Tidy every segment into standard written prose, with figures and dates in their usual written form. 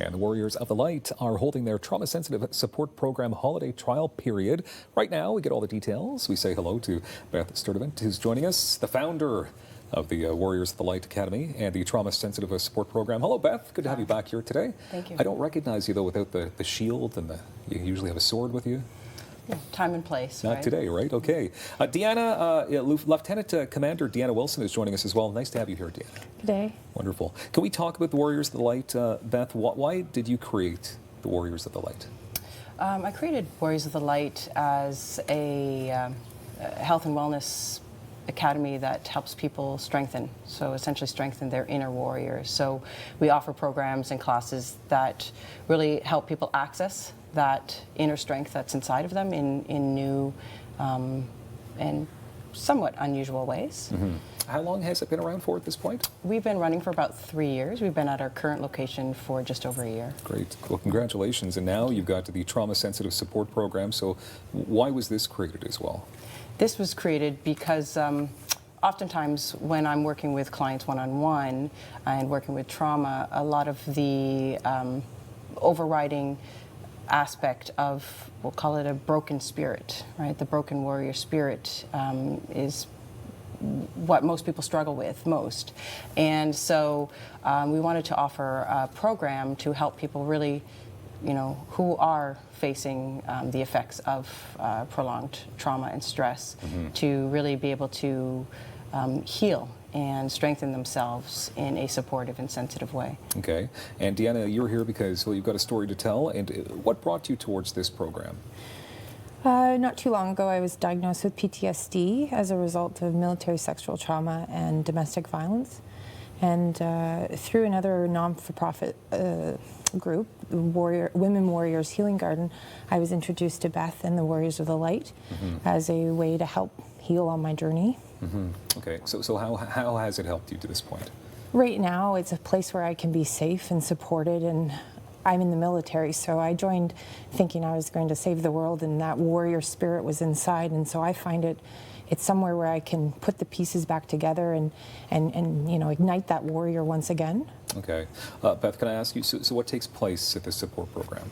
And the Warriors of the Light are holding their trauma-sensitive support program holiday trial period. Right now, we get all the details. We say hello to Beth Sturdevant, who's joining us, the founder of the Warriors of the Light Academy and the trauma-sensitive support program. Hello, Beth. Good to have you back here today. Thank you. I don't recognize you, though, without the shield and you usually have a sword with you. Time and place. Not today, right? Okay. Lieutenant Commander Deanna Wilson is joining us as well. Nice to have you here, Deanna. Good day. Wonderful. Can we talk about the Warriors of the Light, Beth? Why did you create the Warriors of the Light? I created Warriors of the Light as a health and wellness academy that helps people strengthen, so essentially strengthen their inner warriors. So we offer programs and classes that really help people access that inner strength that's inside of them in new and somewhat unusual ways. Mm-hmm. How long has it been around for at this point? We've been running for about 3 years. We've been at our current location for just over a year. Great. Well, congratulations. And now you've got the trauma-sensitive support program. So why was this created as well? This was created because oftentimes when I'm working with clients one-on-one and working with trauma, a lot of the overriding aspect of, we'll call it a broken spirit, right? The broken warrior spirit is what most people struggle with most. And so we wanted to offer a program to help people really, who are facing the effects of prolonged trauma and stress, to really be able to heal and strengthen themselves in a supportive and sensitive way. Okay. And Deanna, you're here because, well, you've got a story to tell. And what brought you towards this program? Not too long ago, I was diagnosed with PTSD as a result of military sexual trauma and domestic violence. And through another non-for-profit group, Women Warriors Healing Garden, I was introduced to Beth and the Warriors of the Light as a way to help heal on my journey. Okay, so how has it helped you to this point? Right now, it's a place where I can be safe and supported, and I'm in the military, so I joined thinking I was going to save the world, and that warrior spirit was inside, and so I find it's somewhere where I can put the pieces back together and ignite that warrior once again. Okay. Beth, can I ask you, so what takes place at this support program?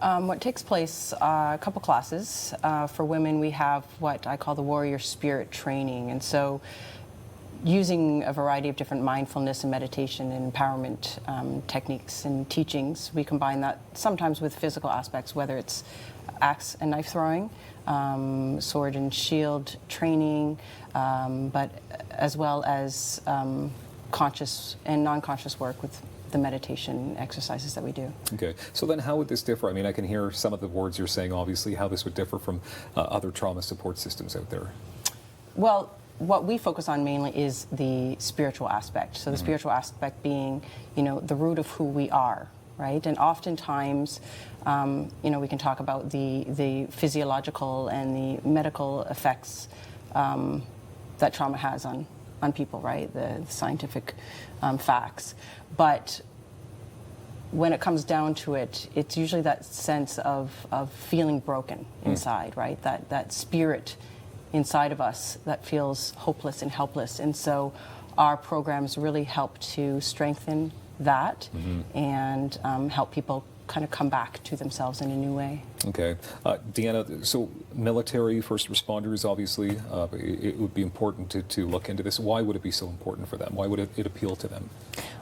What takes place, a couple classes. For women, we have what I call the warrior spirit training. And so using a variety of different mindfulness and meditation and empowerment techniques and teachings, we combine that sometimes with physical aspects, whether it's axe and knife throwing, sword and shield training, but as well as conscious and non-conscious work with the meditation exercises that we do. Okay, so then how would this differ? I mean, I can hear some of the words you're saying, obviously, how this would differ from other trauma support systems out there. Well, what we focus on mainly is the spiritual aspect. So the spiritual aspect being, the root of who we are, right? And oftentimes, we can talk about the physiological and the medical effects that trauma has on people, right? The scientific facts. But when it comes down to it, it's usually that sense of feeling broken inside, right? That spirit inside of us that feels hopeless and helpless. And so our programs really help to strengthen that and help people kind of come back to themselves in a new way. Okay. Deanna, so military, first responders, obviously, it would be important to look into this. Why would it be so important for them? Why would it appeal to them?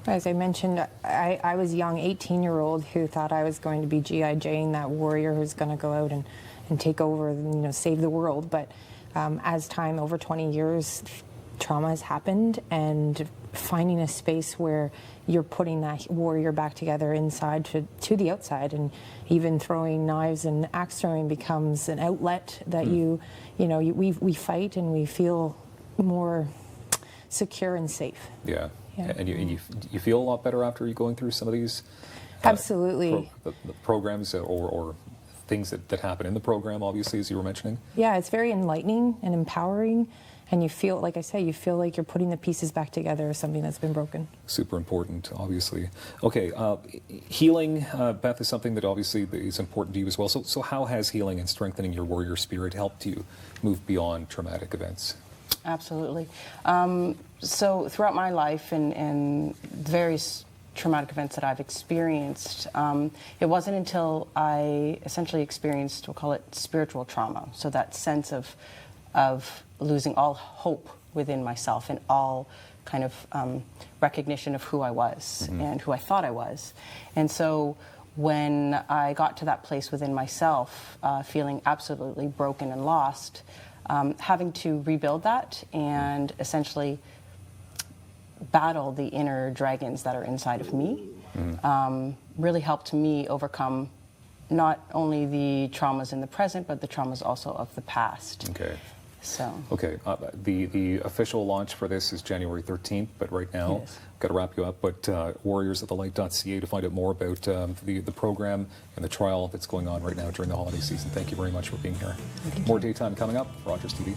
As I mentioned, I was a young 18-year-old who thought I was going to be G.I. Jane, that warrior who's going to go out and take over and save the world. But as time, over 20 years, trauma has happened, and finding a space where you're putting that warrior back together inside to the outside, and even throwing knives and axe throwing becomes an outlet that we fight and we feel more secure and safe. Yeah. And you feel a lot better after you're going through some of these absolutely the programs or things that happen in the program, obviously, as you were mentioning. Yeah, it's very enlightening and empowering. And you feel, like I say, you feel like you're putting the pieces back together of something that's been broken. Super important, obviously. Okay, healing, Beth, is something that obviously is important to you as well. So how has healing and strengthening your warrior spirit helped you move beyond traumatic events? Absolutely. So throughout my life and various traumatic events that I've experienced, it wasn't until I essentially experienced, we'll call it spiritual trauma. So that sense of losing all hope within myself and all kind of recognition of who I was and who I thought I was. And so when I got to that place within myself, feeling absolutely broken and lost, having to rebuild that and essentially battle the inner dragons that are inside of me really helped me overcome not only the traumas in the present, but the traumas also of the past. Okay. So. Okay, the official launch for this is January 13th, but right now, Yes. got to wrap you up, but warriorsatthelight.ca to find out more about the program and the trial that's going on right now during the holiday season. Thank you very much for being here. More daytime coming up. Rogers TV.